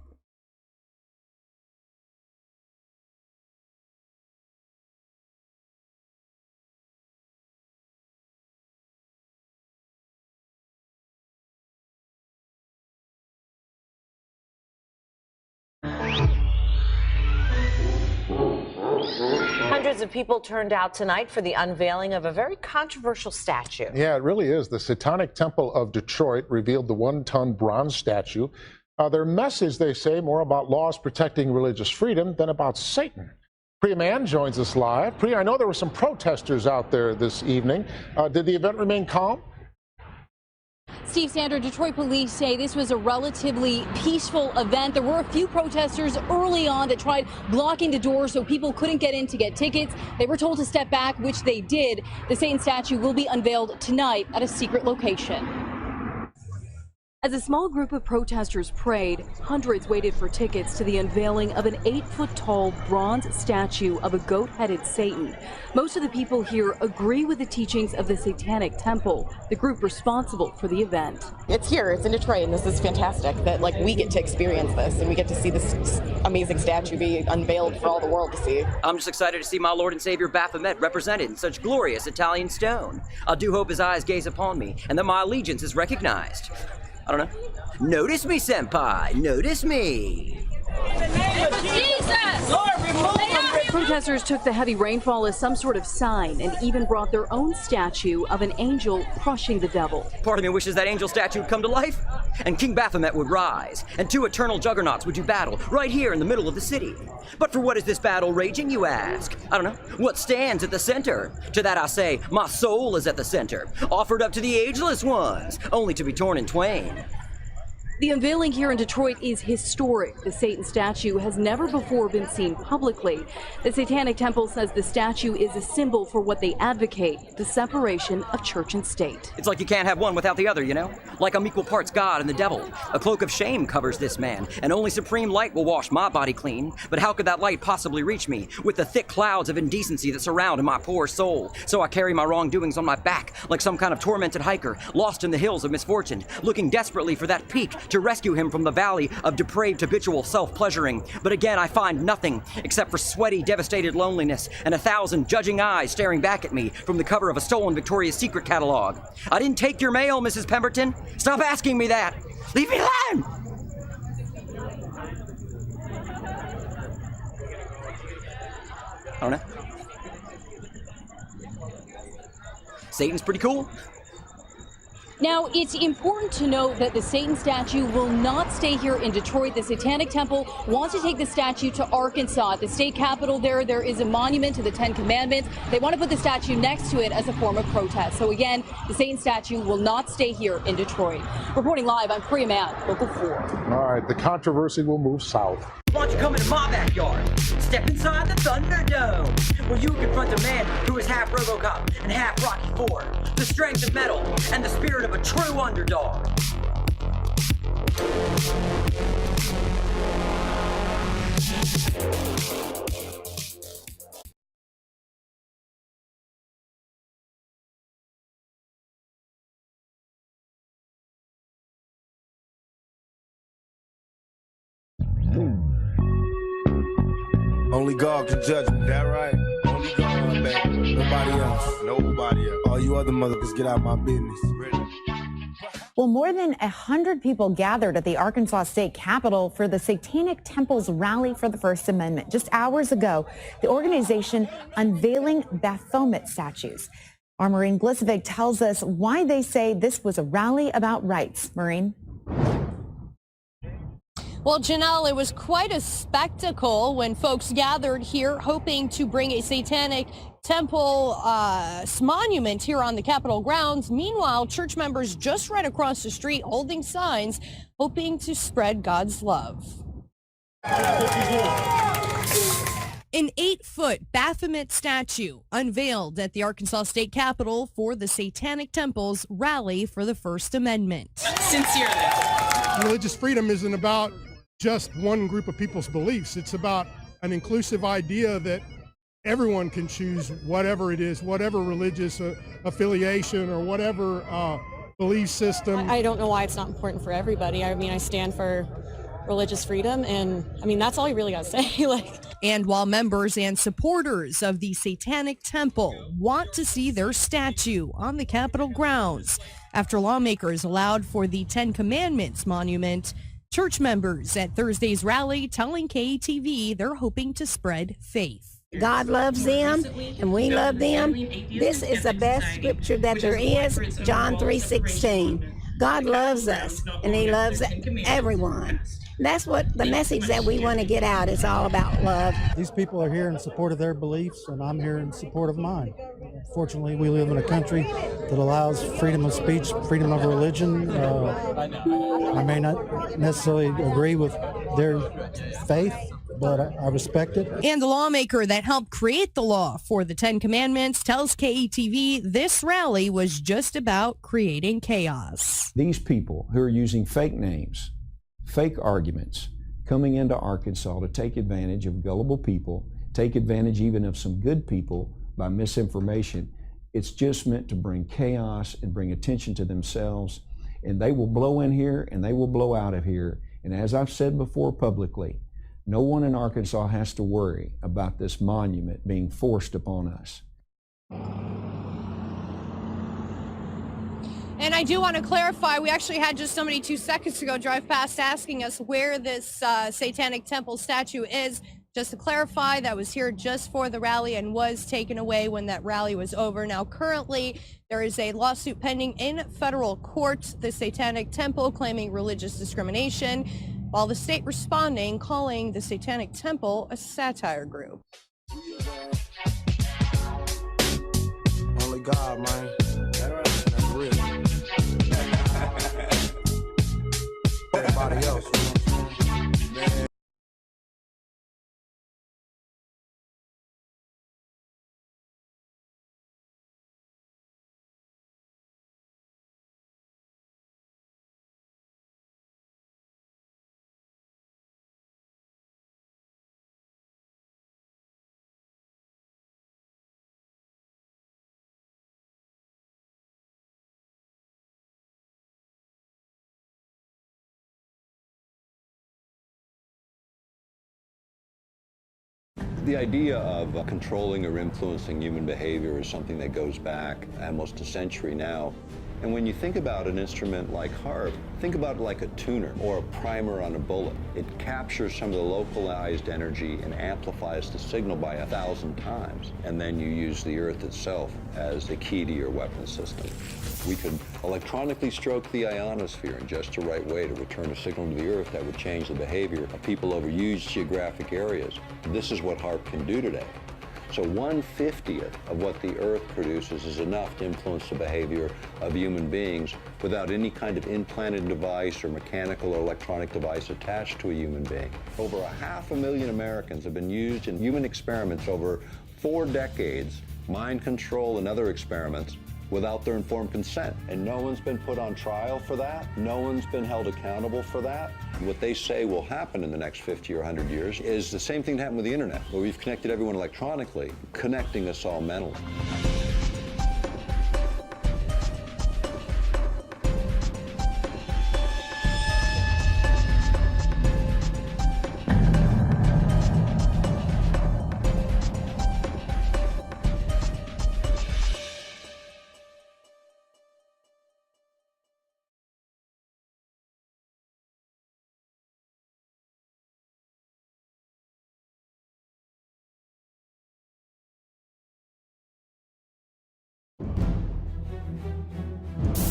Hundreds of people turned out tonight for the unveiling of a very controversial statue. Yeah, it really is. The Satanic Temple of Detroit revealed the one-ton bronze statue. Their message, they say, more about laws protecting religious freedom than about Satan. Priya Mann joins us live. Priya, I know there were some protesters out there this evening. Did the event remain calm? Steve Sander, Detroit police say this was a relatively peaceful event. There were a few protesters early on that tried blocking the doors so people couldn't get in to get tickets. They were told to step back, which they did. The Satan statue will be unveiled tonight at a secret location. As a small group of protesters prayed, hundreds waited for tickets to the unveiling of an 8-foot-tall bronze statue of a goat-headed Satan. Most of the people here agree with the teachings of the Satanic Temple, the group responsible for the event. It's here, it's in Detroit, and this is fantastic that we get to experience this and we get to see this amazing statue be unveiled for all the world to see. I'm just excited to see my Lord and Savior Baphomet represented in such glorious Italian stone. I do hope his eyes gaze upon me and that my allegiance is recognized. I don't know. Notice me, senpai. Notice me. Jesus! Lord, remove him. Protesters took the heavy rainfall as some sort of sign and even brought their own statue of an angel crushing the devil. Part of me wishes that angel statue would come to life, and King Baphomet would rise, and two eternal juggernauts would do battle right here in the middle of the city. But for what is this battle raging, you ask? I don't know. What stands at the center? To that I say, my soul is at the center, offered up to the ageless ones, only to be torn in twain. The unveiling here in Detroit is historic. The Satan statue has never before been seen publicly. The Satanic Temple says the statue is a symbol for what they advocate, the separation of church and state. It's like you can't have one without the other, you know? Like I'm equal parts God and the devil. A cloak of shame covers this man, and only supreme light will wash my body clean. But how could that light possibly reach me with the thick clouds of indecency that surround my poor soul? So I carry my wrongdoings on my back like some kind of tormented hiker, lost in the hills of misfortune, looking desperately for that peak to rescue him from the valley of depraved habitual self-pleasuring. But again, I find nothing except for sweaty, devastated loneliness and 1,000 judging eyes staring back at me from the cover of a stolen Victoria's Secret catalog. I didn't take your mail, Mrs. Pemberton. Stop asking me that. Leave me alone. I don't know. Satan's pretty cool. Now, it's important to note that the Satan statue will not stay here in Detroit. The Satanic Temple wants to take the statue to Arkansas. At the state capitol there is a monument to the 10 Commandments. They want to put the statue next to it as a form of protest. So again, the Satan statue will not stay here in Detroit. Reporting live, I'm Priya Mann, Local 4. All right, the controversy will move south. Why don't you Come into my backyard. Step inside the Thunderdome, where you confront a man who is half RoboCop and half Rocky IV. The strength of metal and the spirit of a true underdog. Only God can judge me. That right? Only God, baby. Nobody else. Nobody else. All you other motherfuckers, get out of my business. Well, more than 100 people gathered at the Arkansas State Capitol for the Satanic Temple's rally for the First Amendment. Just hours ago, the organization unveiling Baphomet statues. Our Maureen Glisevig tells us why they say this was a rally about rights. Maureen? Well, Janelle, it was quite a spectacle when folks gathered here hoping to bring a Satanic Temple monument here on the Capitol grounds. Meanwhile, church members just right across the street holding signs hoping to spread God's love. An 8-foot Baphomet statue unveiled at the Arkansas State Capitol for the Satanic Temple's rally for the First Amendment. Sincerely. Religious freedom isn't about just one group of people's beliefs. It's about an inclusive idea that everyone can choose whatever it is, whatever religious affiliation or whatever belief system. I don't know why it's not important for everybody. I mean, I stand for religious freedom, and I mean, that's all you really got to say. And while members and supporters of the Satanic Temple want to see their statue on the Capitol grounds after lawmakers allowed for the Ten Commandments monument, church members at Thursday's rally telling KATV they're hoping to spread faith. God loves them and we love them. This is the best scripture that there is, John 3:16. God loves us and he loves everyone. That's what the message that we want to get out is all about, love. These people are here in support of their beliefs, and I'm here in support of mine. Fortunately, we live in a country that allows freedom of speech, freedom of religion. I may not necessarily agree with their faith, but I respect it. And the lawmaker that helped create the law for the Ten Commandments tells KETV this rally was just about creating chaos. These people who are using fake names, fake arguments, coming into Arkansas to take advantage of gullible people, take advantage even of some good people by misinformation, it's just meant to bring chaos and bring attention to themselves. And they will blow in here and they will blow out of here. And as I've said before publicly, no one in Arkansas has to worry about this monument being forced upon us. And I do want to clarify, we actually had just somebody 2 seconds ago drive past asking us where this Satanic Temple statue is. Just to clarify, that was here just for the rally and was taken away when that rally was over. Now, currently, there is a lawsuit pending in federal court, the Satanic Temple claiming religious discrimination, while the state responding, calling the Satanic Temple a satire group. Only God, man. That's real. Everybody else. Man. The idea of controlling or influencing human behavior is something that goes back almost a century now. And when you think about an instrument like harp, think about it like a tuner or a primer on a bullet. It captures some of the localized energy and amplifies the signal by 1,000 times. And then you use the earth itself as the key to your weapon system. We could electronically stroke the ionosphere in just the right way to return a signal to the earth that would change the behavior of people over huge geographic areas. This is what HAARP can do today. So 1/50th of what the Earth produces is enough to influence the behavior of human beings without any kind of implanted device or mechanical or electronic device attached to a human being. Over 500,000 Americans have been used in human experiments over 4 decades, mind control and other experiments, without their informed consent. And no one's been put on trial for that. No one's been held accountable for that. What they say will happen in the next 50 or 100 years is the same thing that happened with the internet, where we've connected everyone electronically, connecting us all mentally.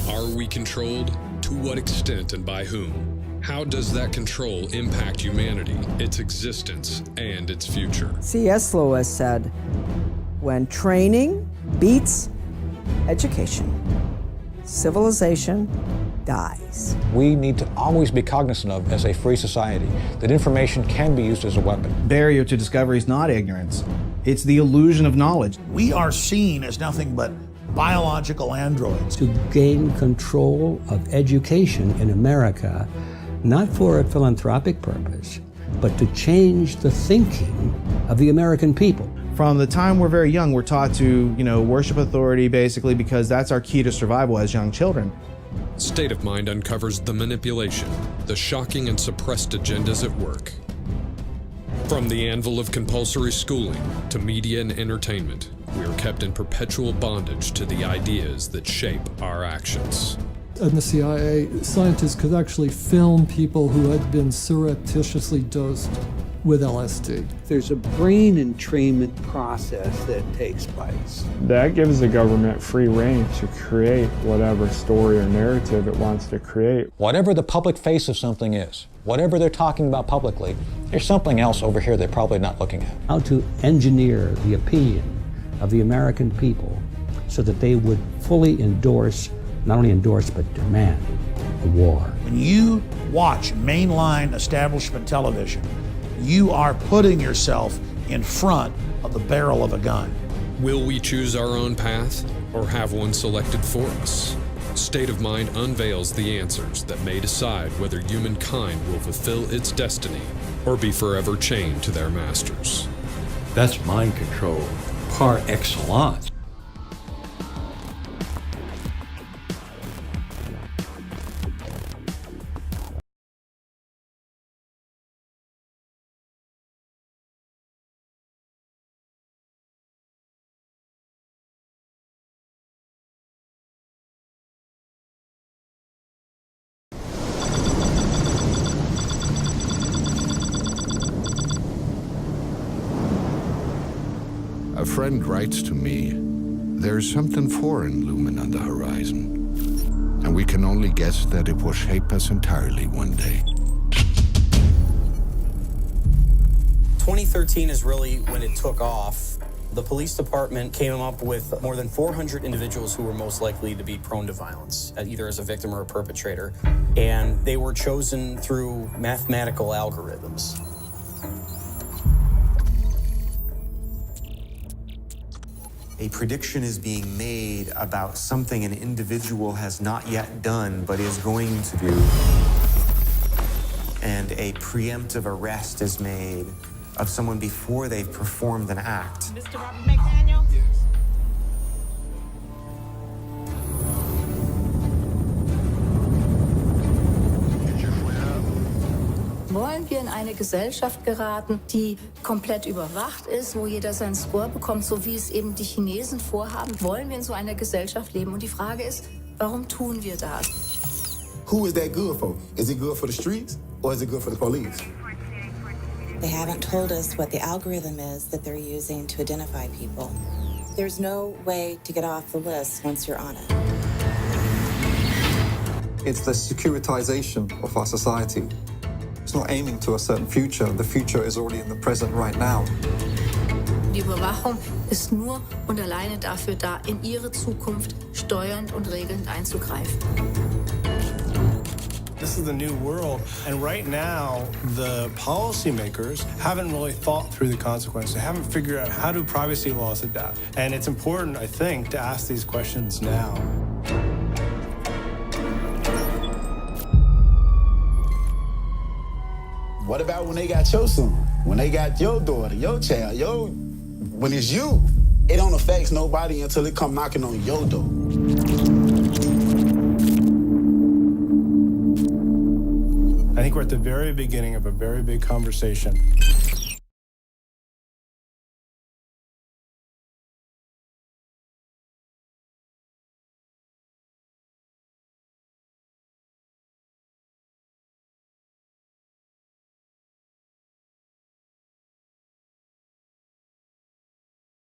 Are we controlled? To what extent and by whom? How does that control impact humanity, its existence, and its future? C.S. Lewis said, when training beats education, civilization dies. We need to always be cognizant of, as a free society, that information can be used as a weapon. Barrier to discovery is not ignorance. It's the illusion of knowledge. We are seen as nothing but biological androids. To gain control of education in America, not for a philanthropic purpose, but to change the thinking of the American people. From the time we're very young, we're taught to, worship authority basically because that's our key to survival as young children. State of Mind uncovers the manipulation, the shocking and suppressed agendas at work. From the anvil of compulsory schooling to media and entertainment, we are kept in perpetual bondage to the ideas that shape our actions. In the CIA, scientists could actually film people who had been surreptitiously dosed with LSD. There's a brain entrainment process that takes place. That gives the government free rein to create whatever story or narrative it wants to create. Whatever the public face of something is, whatever they're talking about publicly, there's something else over here they're probably not looking at. How to engineer the opinion of the American people so that they would fully endorse, not only endorse, but demand a war. When you watch mainline establishment television, you are putting yourself in front of the barrel of a gun. Will we choose our own path or have one selected for us? State of Mind unveils the answers that may decide whether humankind will fulfill its destiny or be forever chained to their masters. That's mind control par excellence. A friend writes to me, there's something foreign looming on the horizon, and we can only guess that it will shape us entirely one day. 2013 is really when it took off. The police department came up with more than 400 individuals who were most likely to be prone to violence, either as a victim or a perpetrator, and they were chosen through mathematical algorithms. A prediction is being made about something an individual has not yet done but is going to do. And a preemptive arrest is made of someone before they've performed an act. Mr. Robert McDaniel? Yes. Wollen wir in eine Gesellschaft geraten, die komplett überwacht ist, wo jeder seinen Score bekommt, so wie es eben die Chinesen vorhaben? Wollen wir in so einer Gesellschaft leben? Und die Frage ist, warum tun wir das? Who is that good for? Is it good for the streets or is it good for the police? They haven't told us what the algorithm is that they're using to identify people. There's no way to get off the list once you're on it. It's the securitization of our society. It's not aiming to a certain future. The future is already in the present right now. Die Überwachung ist nur und alleine dafür da, in ihre Zukunft steuernd und regelnd einzugreifen. This is the new world, and right now, the policymakers haven't really thought through the consequences. They haven't figured out how do privacy laws adapt. And it's important, I think, to ask these questions now. What about when they got your son? When they got your daughter, your child, when it's you? It don't affect nobody until it come knocking on your door. I think we're at the very beginning of a very big conversation.